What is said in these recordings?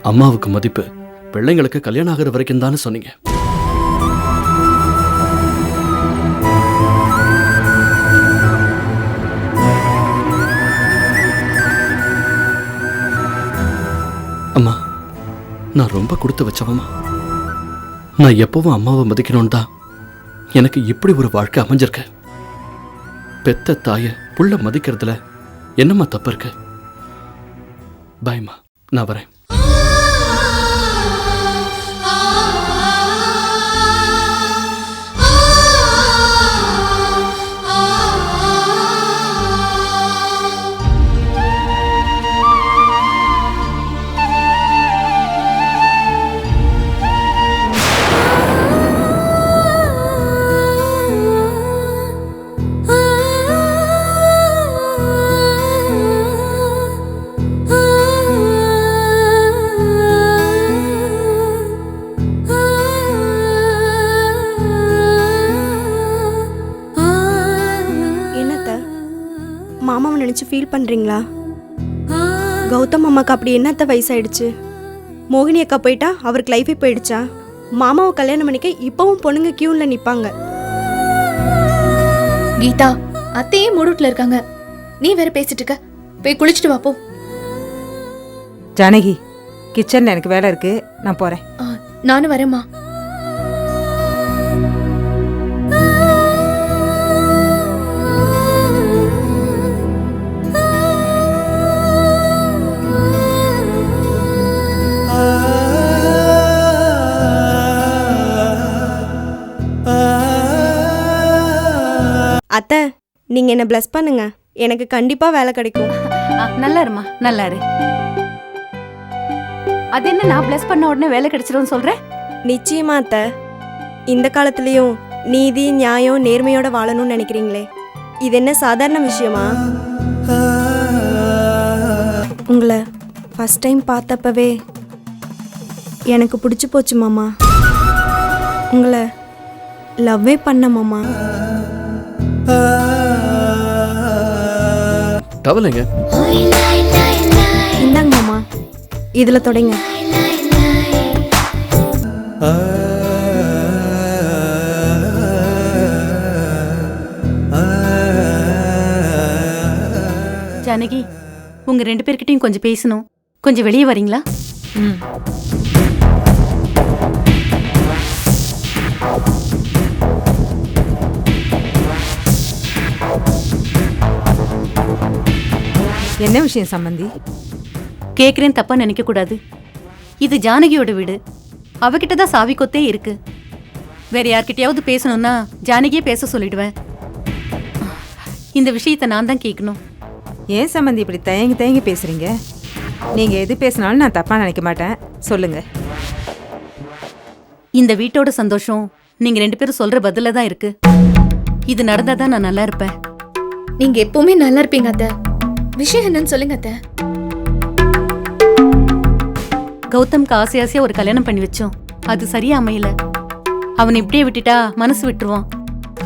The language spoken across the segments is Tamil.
அம்மாவுக்கு மதிப்பு பிள்ளைங்களுக்கு கல்யாணம் ஆகிற வரைக்கும் தானே சொன்னீங்க. அம்மா, நான் ரொம்ப கொடுத்து வச்சவம்மா. நான் எப்பவும் அம்மாவை மதிக்கணும்னு தான் எனக்கு இப்படி ஒரு வாழ்க்கை அமைஞ்சிருக்கு. பெத்த தாய புள்ள மதிக்கிறதுல என்னம்மா தப்பு இருக்கு? பாய்மா, நான் வரேன். மாமாவை நினச்சி ஃபீல் பண்ணுறீங்களா? கௌதம் அம்மாவுக்கு அப்படி என்னத்த வயசாயிடுச்சு? மோகினி அக்கா போயிட்டா அவருக்கு லைஃபே போயிடுச்சா? மாமாவை கல்யாணம் பண்ணிக்க இப்பவும் பொண்ணுங்க கியூவில் நிற்பாங்க. கீதா, அத்தையே மூடுட்ல இருக்காங்க, நீ வேற பேசிட்டு இருக்க. போய் குளிச்சுட்டு வா போ. ஜானகி, கிச்சன்ல எனக்கு வேலை இருக்கு, நான் போறேன். நானும் வரேம்மா. அத்தை, நீங்கள் என்னை ப்ளஸ் பண்ணுங்க, எனக்கு கண்டிப்பாக வேலை கிடைக்கும். நல்லா இருமா, நல்லா இரு. அது என்ன, நான் ப்ளஸ் பண்ண உடனே வேலை கிடைச்சிரும்னு சொல்கிறேன்? நிச்சயமா அத்தை. இந்த காலத்துலேயும் நீதி நியாயம் நேர்மையோட வாழணும்னு நினைக்கிறீங்களே, இது என்ன சாதாரண விஷயமா? உங்களை ஃபஸ்ட் டைம் பார்த்தப்பவே எனக்கு பிடிச்சி போச்சு மாமா. உங்களை லவ்வே பண்ண மாமா. டவலுங்க இந்தாங்க மாமா, இதுல தொடங்க. ஜானகி, உங்க 2 பேர்கிட்டையும் கொஞ்சம் பேசணும். கொஞ்சம் வெளியே வரீங்களா? என்ன விஷயம் சம்பந்தி? கேட்குறேன், தப்பா நினைக்க கூடாது. இது ஜானகியோட வீடு, அவகிட்ட தான் சாவி கொத்தே இருக்கு. வேற யார்கிட்டயாவது பேசணும்னா ஜானகியே பேச சொல்லிடுவேன். இந்த விஷயத்தை நான் தான் கேட்கணும். ஏன் சம்பந்தி இப்படி தயங்கி தயங்கி பேசுறீங்க? நீங்க எது பேசினாலும் நான் தப்பா நினைக்க மாட்டேன், சொல்லுங்க. இந்த வீட்டோட சந்தோஷம் நீங்க 2 பேரும் சொல்ற பதில தான் இருக்கு. இது நடந்தாதான் நான் நல்லா இருப்பேன். நீங்க எப்பவுமே நல்லா இருப்பீங்க அத்தை. விஷயம் என்னன்னு சொல்லுங்க அத்தை. கௌதம்க்கு ஆசை ஆசையா ஒரு கல்யாணம் பண்ணி வச்சோம், அது சரியா அமையல. அவனை இப்படியே விட்டுட்டா மனசு விட்டுருவான்.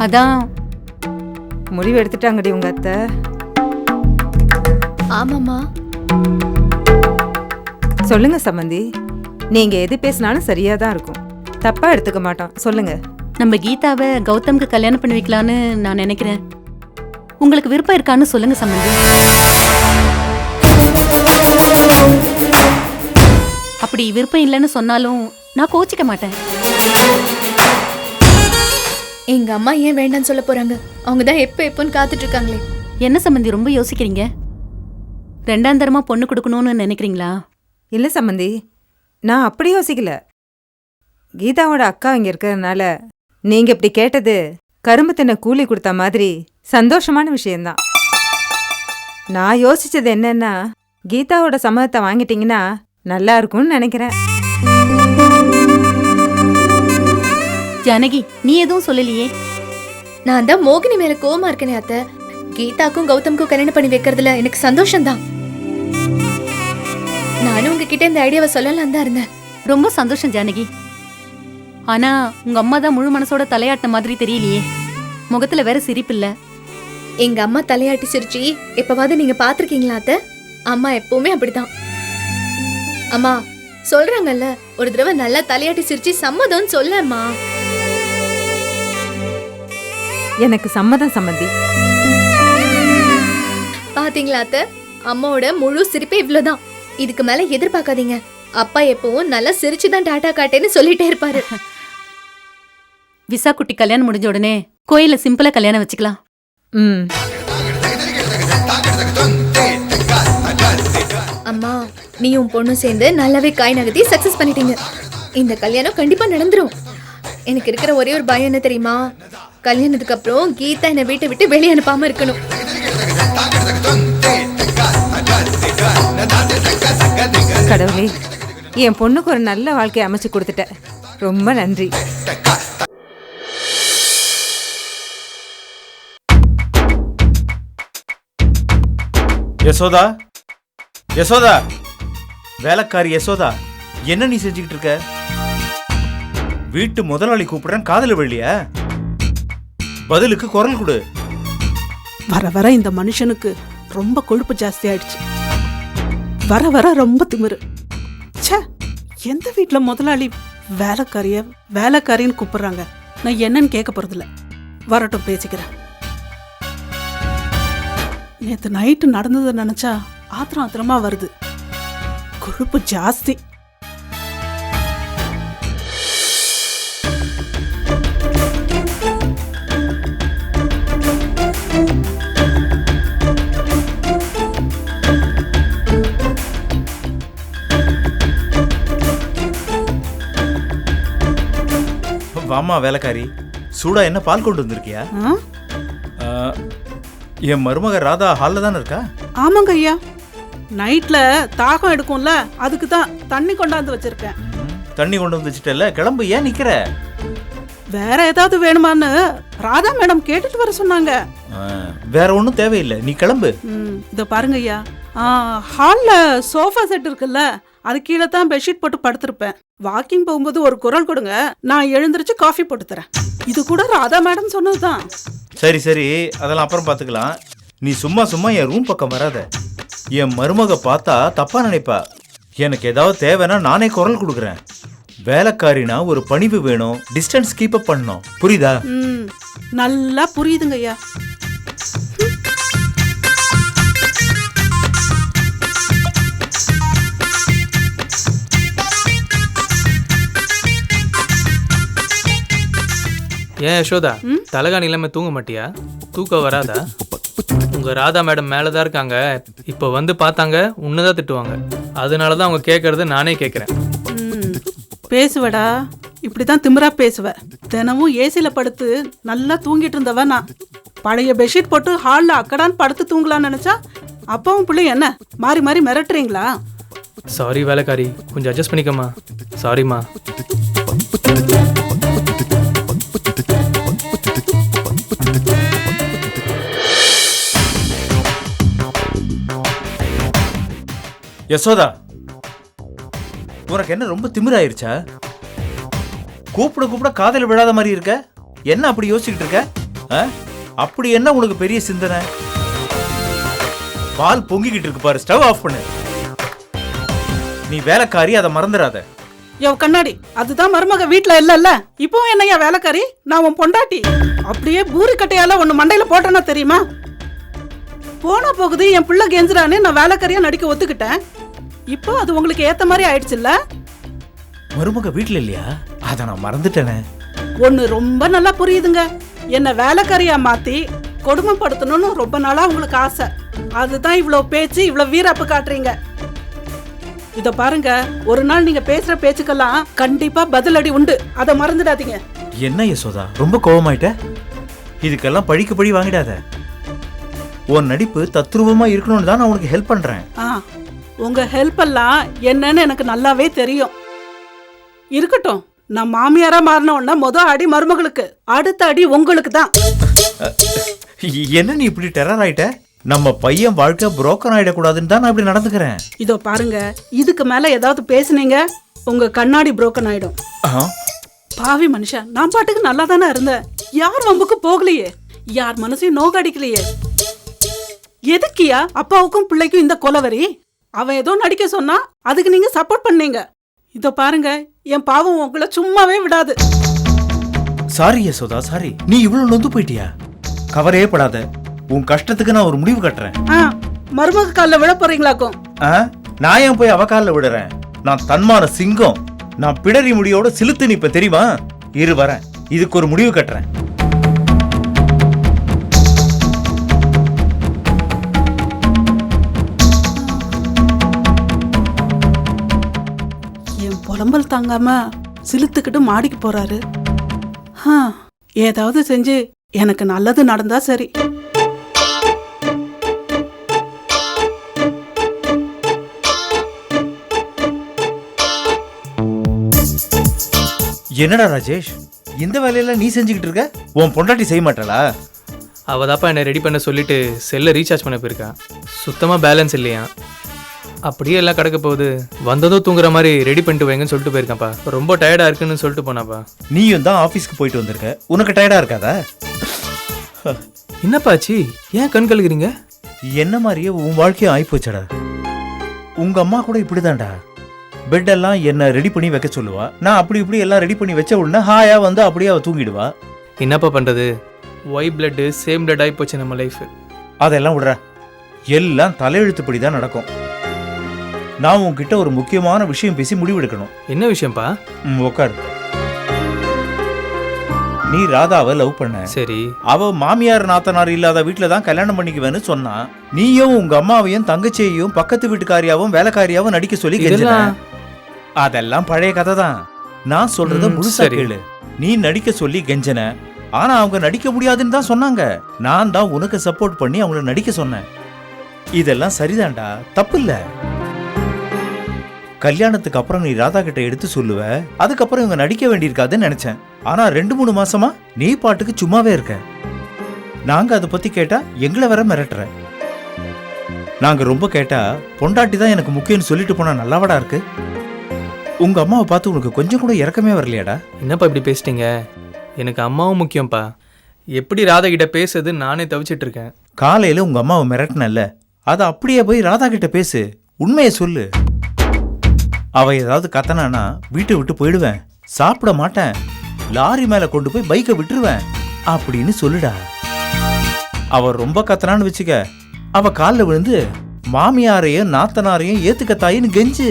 அதான் முடிவு எடுத்துட்டாங்கடி உங்க அத்தை. ஆமாமா, சொல்லுங்க சம்பந்தி, நீங்க எது பேசினாலும் சரியா தான் இருக்கும், தப்பா எடுத்துக்க மாட்டோம், சொல்லுங்க. நம்ம கீதாவை கௌதம்க்கு கல்யாணம் பண்ணி வைக்கலான்னு நான் நினைக்கிறேன். உங்களுக்கு விருப்பம் இருக்கான்னு சொல்லுங்க சம்பந்தி. அப்படி விருப்பம் இல்லைன்னு சொன்னாலும் நான் கோச்சிக்க மாட்டேன். எங்க அம்மா ஏன் வேண்டான்னு சொல்ல போறாங்க? அவங்க தான் எப்போன்னு காத்துட்டு இருக்காங்களே. என்ன சம்பந்தி ரொம்ப யோசிக்கிறீங்க? 2ஆம் தரமா பொண்ணு கொடுக்கணும்னு நினைக்கிறீங்களா? இல்ல சம்பந்தி, நான் அப்படி யோசிக்கல. கீதாவோட அக்கா இங்க இருக்கிறதுனால நீங்க இப்படி கேட்டது கரும்பு தின்ன கூலி கொடுத்த மாதிரி சந்தோஷமான விஷயம்தான். நான் யோசிச்சது என்னன்னா, கீதாவோட சம்மதத்தை வாங்கிட்டீங்கன்னா நல்லா இருக்கும்னு நினைக்கிறேன். ஜானகி, நீ எதுவும் சொல்லலையே? நான் தான் மோகினி மேல கோவமா இருக்கனே அத்தை. கீதாக்கும் கௌதம்க்கும் கல்யாணம் பண்ணி வைக்கிறதுல எனக்கு சந்தோஷம்தான். நானும் உங்ககிட்ட இந்த ஐடியாவை சொல்லலாம் தான் இருந்தேன். ரொம்ப சந்தோஷம் ஜானகி. ஆனா உங்க அம்மா தான் முழு மனசோட தலையாட்டின மாதிரி தெரியலையே. முகத்துல வேற சிரிப்பில்ல. எங்க அம்மா தலையாட்டி சிரிச்சி எப்பவாவது நீங்க பாத்திருக்கீங்களா அத்தை? அம்மா எப்பவுமே அப்படிதான். அம்மா, சொல்றாங்கல்ல, ஒரு தடவை நல்லா தலையாட்டி சிரிச்சு சம்மதம்னு சொல்லம்மா. எனக்கு சம்மதம் சம்மந்தி. பாத்தீங்களா அத்தை, அம்மாவோட முழு சிரிப்பே இவ்வளவுதான். இதுக்கு மேல எதிர்பார்க்காதீங்க. அப்பா எப்பவும் நல்லா சிரிச்சுதான் டாட்டா காட்டேன்னு சொல்லிட்டே இருப்பாரு. விசா குட்டி கல்யாணம் முடிஞ்ச உடனே கோயில்ல சிம்பிளா கல்யாணம் வச்சுக்கலாம். ம். அம்மா, நீயும் பொண்ணும் சேர்ந்து நல்லாவே காய் நகர்த்தி சக்சஸ் பண்ணிட்டீங்க. இந்த கல்யாணம் கண்டிப்பா நடந்துரும். எனக்கு இருக்கிற ஒரே ஒரு பயம் என்ன தெரியுமா? கல்யாணத்துக்கு அப்புறம் கீதா என்னை வீட்டை விட்டு வெளியே அனுப்பாம இருக்கணும். கடவுளே, என் பொண்ணுக்கு ஒரு நல்ல வாழ்க்கையை அமைச்சு கொடுத்துட்ட. ரொம்ப நன்றி. யசோதா, யசோதா, வேலைக்காரி யசோதா, என்ன நீ செஞ்சுக்கிட்டு இருக்க? வீட்டு முதலாளி கூப்பிடுறேன், காதல வெள்ளியா? பதிலுக்கு குரல் கொடு. வர வர இந்த மனுஷனுக்கு ரொம்ப கொழுப்பு ஜாஸ்தி ஆயிடுச்சு. வர வர ரொம்ப திமிரு. ச்சே, எந்த வீட்டில் முதலாளி வேலைக்காரின்னு கூப்பிடுறாங்க. நான் என்னன்னு கேட்க போறதில்ல, வரட்டும் பேசிக்கிறேன். நேற்று நைட்டு நடந்ததை நினைச்சா ஆத்திரமா வருது. கொழுப்பு ஜாஸ்தி. வாமா வேலைக்காரி, சூடா என்ன பால் கொண்டு வந்திருக்கியா? என் மருமக ராதா ஹால்ல தானே இருக்கா? ஆமாங்க ஐயா, நைட்ல தாகம் எடுக்கும்ல, அதுக்கு தான் தண்ணி கொண்டாந்து வச்சிருக்கேன். தண்ணி கொண்டு வந்து வச்சுட்டல, கிளம்பு, ஏன் நிக்கிற? வேற ஏதாவது வேணுமான்னு ராதா மேடம் கேட்டுட்டு வர சொன்னாங்க. வேற ஒன்றும் தேவையில்லை, நீ கிளம்பு. இத பாருங்க ஐயா, ஹால்ல சோஃபா செட் இருக்குல்ல, அது கீழே தான் பெட்ஷீட் போட்டு படுத்திருப்பேன். வாக்கிங் போகும்போது ஒரு குரல் கொடுங்க, நான் எழுந்திருச்சு காஃபி போட்டு தரேன். இது கூட ராதா மேடம் சொன்னதுதான். சரி சரி, அதெல்லாம் அப்புறம் பார்த்துக்கலாம். நீ சும்மா சும்மா என் ரூம் பக்கம் வராத. என் மருமக பார்த்தா தப்பா நினைப்பா. எனக்கு ஏதாவது தேவைன்னா நானே குரல் கொடுக்குறேன். வேலைக்காரினா ஒரு பணிவு வேணும், டிஸ்டன்ஸ் கீப் அப் பண்ணணும், புரியுதா? நல்லா புரியுதுங்க ஐயா. ஏன் யசோதா, தலகாணி இல்லாம தூங்க மாட்டியா? தூக்கம் வராதா? உங்க ராதா மேடம் மேலதான் இருக்காங்க. இப்போ வந்து பார்த்தாங்க, உன்னதான் திட்டுவாங்க. அதனாலதான் அவங்க கேட்கறத நானே கேட்கறேன். பேசுவடா, இப்படிதான் திமிரா பேசுவ. தினமும் ஏசில படுத்து நல்லா தூங்கிட்டு இருந்தவ நான். பழைய பெட்ஷீட் போட்டு ஹால்ல அக்கடான்னு படுத்து தூங்கலான்னு நினைச்சா அப்பாவும் பிள்ளை என்ன மாறி மாறி மிரட்டுறீங்களா? சாரி வேலைக்காரி, கொஞ்சம் அட்ஜஸ்ட் பண்ணிக்கம்மா. சாரிம்மா. யசோதா, உனக்கு என்ன ரொம்ப திமிராயிருச்சா? கூப்பிட கூப்பிட காதல விழாத மாதிரி இருக்க. என்ன அப்படி யோசிச்சுட்டு இருக்க? அப்படி என்ன உனக்கு பெரிய சிந்தனை? பால் பொங்கிக்கிட்டு இருக்கு பாரு, ஸ்டவ் ஆஃப் பண்ணு. நீ வேலைக்காரி, அதை மறந்துடாத. யோ கண்ணாடி, அதுதான் மருமக வீட்டுல இல்லல்ல, இப்போ என்னையா வேலைக்காரி? நான் உன் பொண்டாட்டி. அப்படியே பூரி கட்டையால ஒன்னு மண்டையில போட்டேன்னா தெரியுமா? போன போகுது என் பிள்ளை கெஞ்சுறானே நான் வேலைக்காரியா நடிக்க ஒத்துக்கிட்டேன். இப்போ அது உங்களுக்கு ஏத்த மாதிரி ஆயிடுச்சுல்ல? மருமக வீட்டுல இல்லையா? அத நான் மறந்துட்டேனே. ஒன்னு ரொம்ப நல்லா புரியுதுங்க. என்ன வேலைக்காரியா மாத்தி கொடுமைப்படுத்தணும்னு ரொம்ப நாளா உங்களுக்கு ஆசை. அதுதான் இவ்வளவு பேச்சு, இவ்வளவு வீரப்பு காட்டுறீங்க. இத பாருங்க, ஒரு நாள் நீங்க பேசுற பேச்சுக்கெல்லாம் கண்டிப்பா பதிலடி உண்டு, அதை மறந்துடாதீங்க. என்ன யசோதா, ரொம்ப கோவமாயிட்ட? இதுக்கெல்லாம் பழிக்கு பழி வாங்கிடாத. உன் நடிப்பு தத்ரூபமா இருக்கணும்னு தான் நான் உனக்கு ஹெல்ப் பண்றேன். உங்க ஹெல்ப் எல்லாம் என்னன்னு எனக்கு நல்லாவே தெரியும். இருக்கட்டும், நான் மாமியாரா மாறினோன்னா அடி மருமகளுக்கு, அடுத்த அடி உங்களுக்கு தான். என்ன நீ இப்படி டெரர் ஆயிட்ட? நம்ம பையன் வாழ்க்கை புரோக்கன் ஆயிடக்கூடாதுன்னு தான் நான் இப்படி நடந்துக்கிறேன். இதோ பாருங்க, இதுக்கு மேல ஏதாவது பேசுனீங்க உங்க கண்ணாடி புரோக்கன் ஆயிடும். பாவி மனுஷன், நான் பாட்டுக்கு நல்லா தானே இருந்தேன். யார் வம்புக்கு போகலையே, யார் மனசையும் நோக்கடிக்கலையே. எதுக்கியா அப்பாவுக்கும் பிள்ளைக்கும் இந்த கொலவரி? அவன் ஏதோ நடிக்க சொன்னா அதுக்கு நீங்க சப்போர்ட் பண்ணீங்க. இதோ பாருங்க, என் பாவம் உங்களை சும்மாவே விடாது. Sorry Yashoda, sorry. நீ இவ்வளவு நொந்து போயிட்டியா? கவலையே படாத, உன் கஷ்டத்துக்கு நான் ஒரு முடிவு கட்டுறேன். மருமக காலில் விழ போறீங்களாக்கும்? நான் ஏன் போய் அவ காலில் விடுறேன்? நான் தன்மான சிங்கம். நான் பிடரி முடியோட சிலுத்து நிப்ப தெரியுமா? இரு வரேன், இதுக்கு ஒரு முடிவு கட்டுறேன். என் புலம்பல் தாங்காம சிலுத்துக்கிட்டு மாடிக்கு போறாரு. ஏதாவது செஞ்சு எனக்கு நல்லது நடந்தா சரி. என்னடா ராஜேஷ், இந்த வேலையெல்லாம் நீ செஞ்சுக்கிட்டு இருக்க? உன் பொண்டாட்டி செய்ய மாட்டாளா? அவள் தாப்பா என்னை ரெடி பண்ண சொல்லிட்டு செல்லை ரீசார்ஜ் பண்ண போயிருக்கா. சுத்தமாக பேலன்ஸ் இல்லையா, அப்படியே எல்லாம் கிடக்க போகுது. வந்ததும் தூங்குற மாதிரி ரெடி பண்ணிட்டு வைங்கன்னு சொல்லிட்டு போயிருக்காப்பா. ரொம்ப டயர்டாக இருக்குன்னு சொல்லிட்டு போனாப்பா. நீயும் தான் ஆஃபீஸ்க்கு போயிட்டு வந்திருக்க, உனக்கு டயர்டாக இருக்காதா? என்னப்பாச்சு, ஏன் கண் கழுகுறீங்க? என்ன மாதிரியே உன் வாழ்க்கையும் ஆயிப்போச்சடா. உங்க அம்மா கூட இப்படிதான்டா. பெட்டெல்லாம் என்ன ரெடி பண்ணி வைக்க சொல்லுவா. நான் அப்படி இப்படி எல்லாம் ரெடி பண்ணி வச்ச உடனே ஹாயா வந்து அப்படியே அவ தூங்கிடுவா. என்னப்பா பண்ணுறது, ஒய் பிளட்டு சேம் பிளட் ஆகி போச்சு நம்ம லைஃப். அதெல்லாம் விடுற, எல்லாம் தலையெழுத்துப்படி தான் நடக்கும். நான் உன்கிட்ட ஒரு முக்கியமான விஷயம் பேசி முடிவெடுக்கணும். என்ன விஷயம்ப்பா? உட்காரு. நீ ராதாவை லவ் பண்ண. சரி. அவ மாமியார் நாத்தனார் இல்லாத வீட்டுல தான் கல்யாணம் பண்ணிக்குவேன்னு சொன்னா. நீயும் உங்க அம்மாவையும் தங்கச்சியையும் பக்கத்து வீட்டுக்காரியாவும் வேலைக்காரியாவும் நடிக்க சொல்லி கெஞ்சின. அதெல்லாம் பழைய கதை தான். நான் சொல்றத முழுசா கேளு. நீ நடிக்க சொல்லி கெஞ்சன, ஆனா அவங்க நடிக்க முடியாதுன்னு தான் சொன்னாங்க. நான் தான் உனக்கு சப்போர்ட் பண்ணி அவங்கள நடிக்க சொன்னேன். இதெல்லாம் சரிதான்டா, தப்பு இல்ல. கல்யாணத்துக்கு அப்புறம் நீ ராதா கிட்ட எடுத்து சொல்லுவ, அதுக்கப்புறம் இவங்க நடிக்க வேண்டியிருக்காதுன்னு நினைச்சேன். ஆனா 2-3 மாசமா நீ பாட்டுக்கு சும்மாவே இருக்க. நாங்க அதை பத்தி கேட்டா எங்களை வர மிரட்டுற. நாங்க ரொம்ப கேட்டா பொண்டாட்டி தான் எனக்கு முக்கியம்னு சொல்லிட்டு போனா நல்லாவடா இருக்கு. உங்க அம்மாவை பார்த்து உனக்கு கொஞ்சம் கூட இறக்கமே வரலையாடா? என்னப்பா இப்படி பேசிட்டீங்க? எனக்கு அம்மாவும் முக்கியம்ப்பா. எப்படி ராதா கிட்ட பேசுறது நானே தவிச்சிட்டு இருக்கேன். காலையில உங்க அம்மாவை மிரட்டினல்ல, அதை அப்படியே போய் ராதா கிட்ட பேசு, உண்மையை சொல்லு. அவ ஏதாவது கத்தனானா வீட்டை விட்டு போயிடுவேன், சாப்பிட மாட்டேன், லாரி மேல கொண்டு போய் பைக்கை விட்டுருவேன் அப்படின்னு சொல்லுடா. அவ ரொம்ப கத்தனான்னு வச்சுக்க, அவ காலில் விழுந்து மாமியாரையும் நாத்தனாரையும் ஏத்துக்க தாயின்னு கெஞ்சு.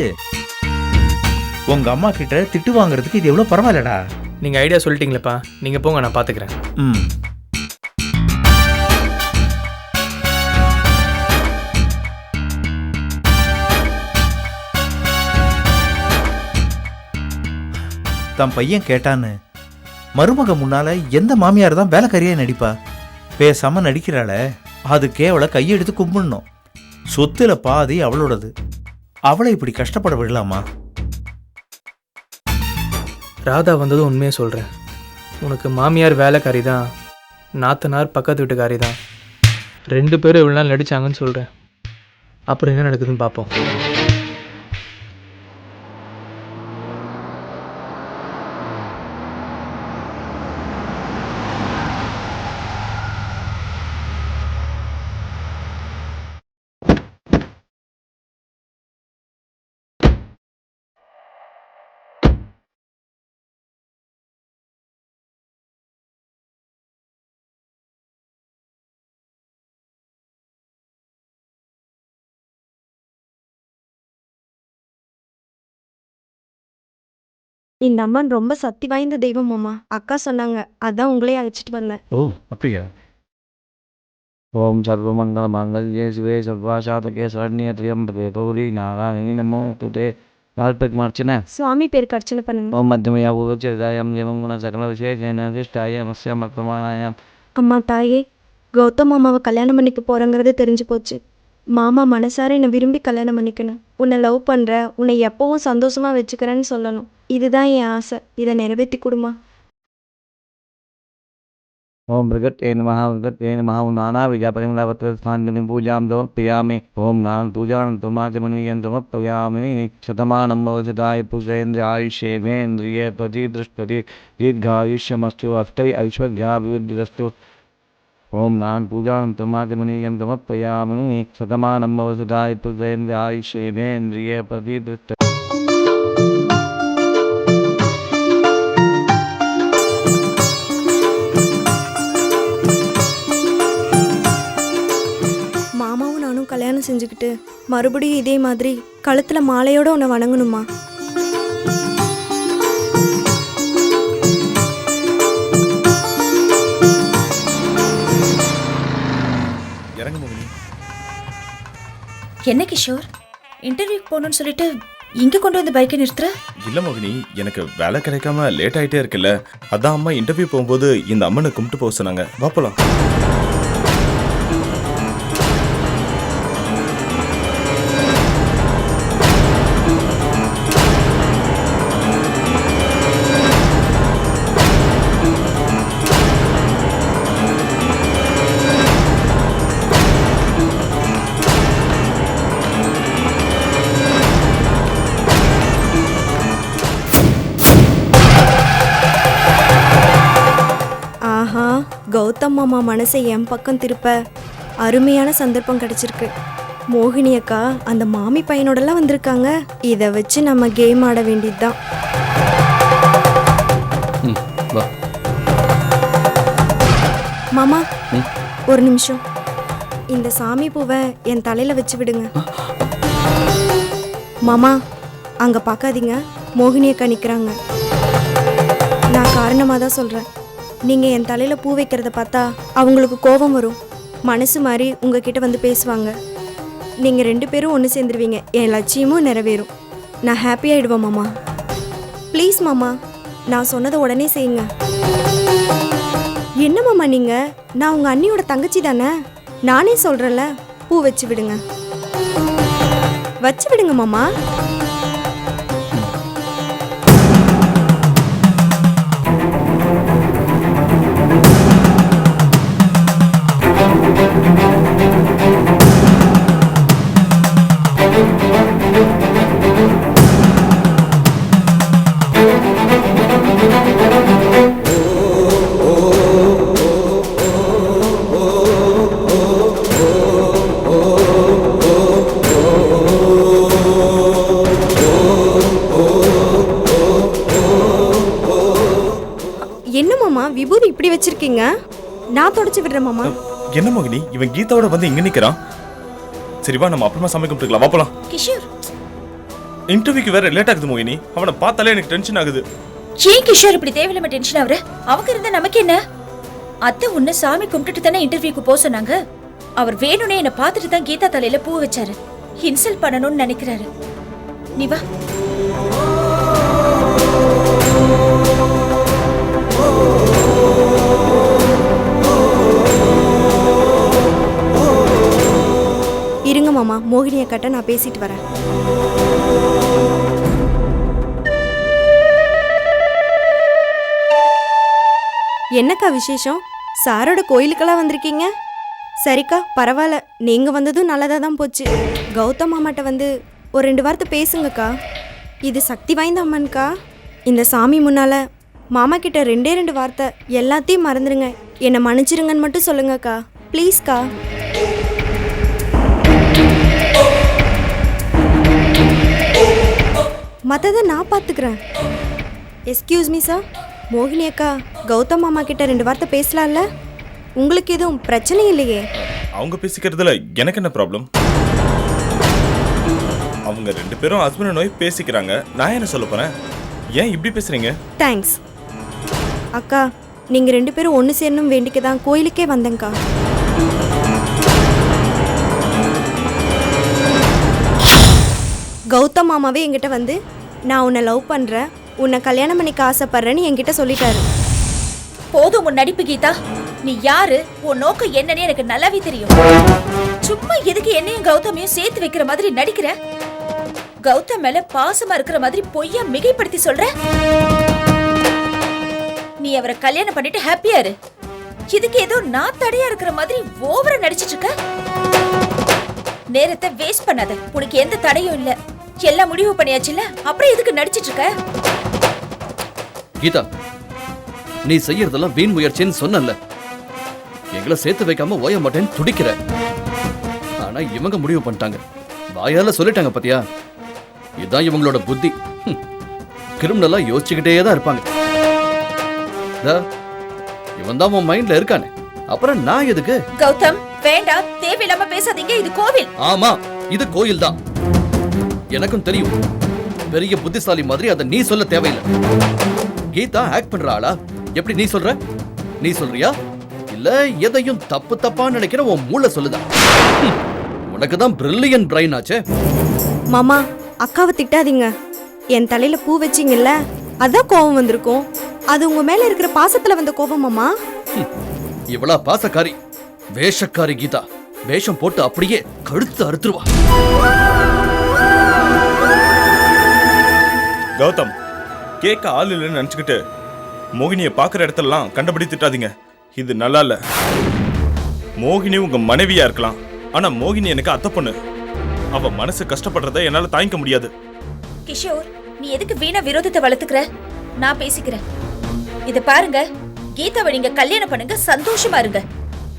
உங்க அம்மா கிட்ட திட்டு வாங்குறதுக்கு இது எவ்வளவு பரவாயில்லடா. நீங்க ஐடியா சொல்லிட்டீங்களப்பா, நீங்க போங்க, நான் பாத்துக்கிறேன். தன் பையன் கேட்டான்னு மருமக முன்னால எந்த மாமியார் தான் வேலைக்காரியா நடிப்பா? பேசாம நடிக்கிறாள, அது கேவல கையெடுத்து கும்பிடணும். சொத்துல பாதி அவளோடது. அவளை இப்படி கஷ்டப்பட விடலாமா? ராதா வந்ததும் உண்மையை சொல்கிறேன். உனக்கு மாமியார் வேலைக்காரி தான், நாத்தனார் பக்கத்து வீட்டுக்காரி தான். 2 பேரும் இவ்வளோ நாள் நடித்தாங்கன்னு சொல்கிறேன். அப்புறம் என்ன நடக்குதுன்னு பார்ப்போம். இந்த அம்மன் ரொம்ப சக்தி வாய்ந்த தெய்வம் மாமா. அக்கா சொன்னாங்க, அதான் உங்களே அழைச்சிட்டு வந்தேன். ஓ அப்படியா? ஓம் சர்வமங்கல மங்கல்யே சிவே சர்வாசாதகே சரண்யே திரியம்பகே கௌரி நாராயணி நமோஸ்துதே. கார்த்திக் மார்ச்சனை சுவாமி பேருக்கு அர்ச்சனை பண்ணுங்க. ஓம் மத்தியமயா பூஜ்யதாயம் ஜெவங்குண சகல விசேஷேன அதிஷ்டாய மஸ்ய மத்ரமானாயம். அம்மா தாயே, கௌதம் மாமாவை கல்யாணம் பண்ணிக்க போறேங்கிறது தெரிஞ்சு போச்சு. மாமா மனசார என்னை விரும்பி கல்யாணம் பண்ணிக்கணும். உன்னை லவ் பண்ற, உன்னை எப்பவும் சந்தோஷமா வச்சுக்கிறேன்னு சொல்லணும். இதுதான் என் ஆசை. இதை நிறைவேற்றி கொடுமா. ஓம் பிரகத்தே நமஹ பிரகத்தே நமஹ. நானா விஜாபரிமளவத்ர ஸ்தானிம் பூஜாம் சமர்ப்பயாமி. ஓம் நான் பூஜாம் துமாஜமனியம் சமர்ப்பயாமி. சதமானம் பவசதாய புஜேந்திர ஆயுஷேவேந்திரியே பிரதிதிருஷ்டதி தீர்காயுஷ்யமஸ்து அஷ்டை ஐஸ்வர்யாபிவிருத்திரஸ்து. ஓம் நான் பூஜாம் துமாஜமனியம் சமர்ப்பயாமி. சதமானம் பவசதாய புஜேந்திர ஆயுஷேவேந்திரியே பிரதிதிருஷ்டதி. மறுபடியும் இதே மாதிரி கழுத்துல மாலையோட உன்னை வணங்கணுமா? இறங்கு மோகினி. என்ன கிஷோர், இன்டர்வியூக்கு போகணும்னு சொல்லிட்டு இங்க கொண்டு வந்து பைக்கை நிறுத்துற? இல்ல மோகினி, எனக்கு வேலை கிடைக்காம லேட் ஆயிட்டே இருக்குல்ல, அதான் அம்மா இன்டர்வியூ போகும்போது இந்த அம்மனை கும்பிட்டு போக சொன்னாங்க. வா போலாம். ஆஹா, கௌதம் மாமா மனசை என் பக்கம் திருப்ப அருமையான சந்தர்ப்பம் கிடைச்சிருக்கு. மோகினி அக்கா அந்த மாமி பையனோடலாம் வந்திருக்காங்க. இதை வச்சு நம்ம கேம் ஆட வேண்டியதுதான். வா. மாமா ஒரு நிமிஷம், இந்த சாமி பூவை என் தலையில வச்சு விடுங்க. மாமா அங்க பார்க்காதீங்க, மோகினி அக்கா நிக்கிறாங்க. நான் காரணமாக தான் சொல்றேன். நீங்க என் தலையில பூ வைக்கிறத பார்த்தா அவங்களுக்கு கோபம் வரும். மனசு மாதிரி உங்ககிட்ட வந்து பேசுவாங்க. நீங்க 2 பேரும் ஒன்று சேர்ந்துருவீங்க. என் லட்சியமும் நிறைவேறும். நான் ஹாப்பி ஆயிடுவேன் மாமா. ப்ளீஸ் மாமா, நான் சொன்னதை உடனே செய்யுங்க. என்ன மாமா நீங்க? நான் உங்க அண்ணியோட தங்கச்சி தானே. நானே சொல்றேன்ல, பூ வச்சு விடுங்க. வச்சு விடுங்க மாமா. என்ன மாமா விபூதி இப்படி வச்சிருக்கீங்க? நான் தொடச்சு விடுறேன் மாமா. என்ன மோகினி, இவன் கீதாவோட வந்து இங்க நிக்கிறான். சரி வா, நம்ம அப்புறமா சாமி கும்பிட்டுக்கலாம். வா போலாம். கிஷோர், இன்டர்வியூக்கு வேற லேட் ஆகுது மோகினி. அவனை பார்த்தாலே எனக்கு டென்ஷன் ஆகுது. ஏன் கிஷோர் இப்படி தேவையில்லாம டென்ஷன் ஆகுற? அவங்க இருந்தா நமக்கு என்ன? அத்தை உன்னை சாமி கும்பிட்டுட்டு தானே இன்டர்வியூக்கு போக சொன்னாங்க. அவர் வேணும்னே என்னை பார்த்துட்டு தான் கீதா தலையில பூ வச்சாரு. இன்சல்ட் பண்ணணும்னு நினைக்கிறாரு. நீ வா. இருங்க மாமா, மோகினியை கட்ட நான் பேசிட்டு வரேன். என்னக்கா விசேஷம்? சாரோட கோயிலுக்கெல்லாம் வந்திருக்கீங்க? சரிக்கா, பரவாயில்ல. நீங்க வந்ததும் நல்லதாக தான் போச்சு. கௌதம் மாமாட்ட வந்து ஒரு 2 வார்த்தை பேசுங்கக்கா. இது சக்தி வாய்ந்த அம்மன்க்கா. இந்த சாமி முன்னால மாமா கிட்ட 2 வார்த்தை, எல்லாத்தையும் மறந்துடுங்க, என்னை மன்னிச்சிருங்கன்னு மட்டும் சொல்லுங்கக்கா. ப்ளீஸ்க்கா. மற்றதை நான் பார்த்துக்கிறேன். Excuse me sir. மோகினி அக்கா கௌதம் மாமா கிட்ட 2 வார்த்தை பேசலாம்ல? உங்களுக்கு எதுவும் பிரச்சனை இல்லையே? அவங்க பேசிக்கிறதுல எனக்கு என்ன ப்ராப்ளம்? அவங்க 2 பேரும் ஹஸ்பண்ட் அண்ட் ஒய்ஃப் பேசிக்கிறாங்க. நான் என்ன சொல்ல போறேன்? ஏன் இப்படி பேசுறீங்க? தேங்க்ஸ் அக்கா. நீங்கள் 2 பேரும் ஒன்று சேரணும் வேண்டிக்க தான் கோயிலுக்கே வந்தேங்க்கா. கௌதம் மாமாவே என்கிட்ட வந்து நான் உன்னை லவ் பண்ணுறேன், உன்னை கல்யாணம் பண்ணிக்க ஆசைப்படுறேன்னு என்கிட்ட சொல்லிட்டாரு. போதும் உன் நடிப்பு கீதா. நீ யாரு, உன் நோக்கம் என்னன்னு எனக்கு நல்லாவே தெரியும். சும்மா எதுக்கு என்னையும் கௌதமையும் சேர்த்து வைக்கிற மாதிரி நடிக்கிற? கௌதம் மேல பாசமா இருக்கிற மாதிரி பொய்யா மிகைப்படுத்தி சொல்ற. நீ அவரை கல்யாணம் பண்ணிட்டு ஹாப்பியா இரு. இதுக்கு ஏதோ நான் தடையா இருக்கிற மாதிரி ஓவரா நடிச்சிட்டு இருக்க. நேரத்தை வேஸ்ட் பண்ணாத. உனக்கு எந்த தடையும் இல்ல. எல்லாம் முடிவு பண்ணியாச்சுல, அப்புறம் எதுக்கு நடிச்சிட்டு இருக்க? கீதா, நீ செய்யறதெல்லாம் வீண் முயற்சின்னு சொன்னல. எங்களை சேர்த்து வைக்காம ஓய மாட்டேன்னு துடிக்கிற. ஆனா இவங்க முடிவு பண்ணிட்டாங்க, வாயால சொல்லிட்டாங்க. பாத்தியா, இதுதான் இவங்களோட புத்தி. கிரிமினலா யோசிச்சுக்கிட்டே தான் இருப்பாங்க. இவன் தான் உன் மைண்ட்ல இருக்கானே, அப்புறம் நான் எதுக்கு? கௌதம் வேண்டாம், தேவையில்லாம பேசாதீங்க. இது கோவில். ஆமா, இது கோயில் தான். எனக்கும் தெரியும். பெரிய புத்திசாலி மாதிரி அதை நீ சொல்ல தேவையில்லை. கீதா ஆக்ட் பண்ற ஆளா? எப்படி நீ சொல்ற? நீ சொல்றியா இல்ல எதையும் தப்பு தப்பா நினைக்கிற உன் மூளை சொல்லுதா? உனக்கு தான் பிரில்லியன்ட் பிரைன் ஆச்சே. மாமா அக்காவை திட்டாதீங்க. என் தலையில பூ வச்சிங்கல்ல, அதான் கோபம் வந்திருக்கும். அது உங்க மேல இருக்கிற பாசத்துல வந்த கோபம் மாமா. இவளா பாசக்காரி, வேஷக்காரி கீதா. வேஷம் போட்டு அப்படியே கழுத்து அறுத்துருவா. கௌதம், கேட்க ஆள் இல்லைன்னு நினச்சிக்கிட்டு மோகினியை பார்க்குற இடத்துலலாம் கண்டபடி திட்டாதீங்க. இது நல்லா இல்லை. மோகினி உங்க மனைவியா இருக்கலாம், ஆனா மோகினி எனக்கு அத்தை பொண்ணு. அவ மனசு கஷ்டப்படுறத என்னால தாங்கிக்க முடியாது. கிஷோர், நீ எதுக்கு வீணா விரோதத்தை வளர்த்துக்கிற? நான் பேசிக்கிறேன். இத பாருங்க, கீதாவை நீங்க கல்யாணம் பண்ணுங்க, சந்தோஷமா இருங்க.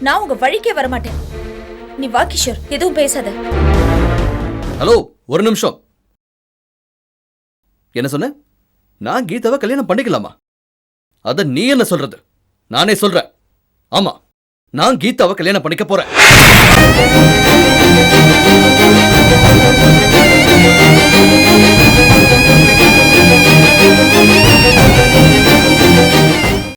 நான் உங்க வழிக்கே வரமாட்டேன். நீ வா கிஷோர், எதுவும் பேசாத. ஹலோ, ஒரு நிமிஷம். என்ன சொன்ன? நான் கீதாவை கல்யாணம் பண்ணிக்கலாமா? அத நீ என்ன சொல்றது? நானே சொல்றேன். ஆமா, நான் கீதாவை கல்யாணம் பண்ணிக்க போறேன்.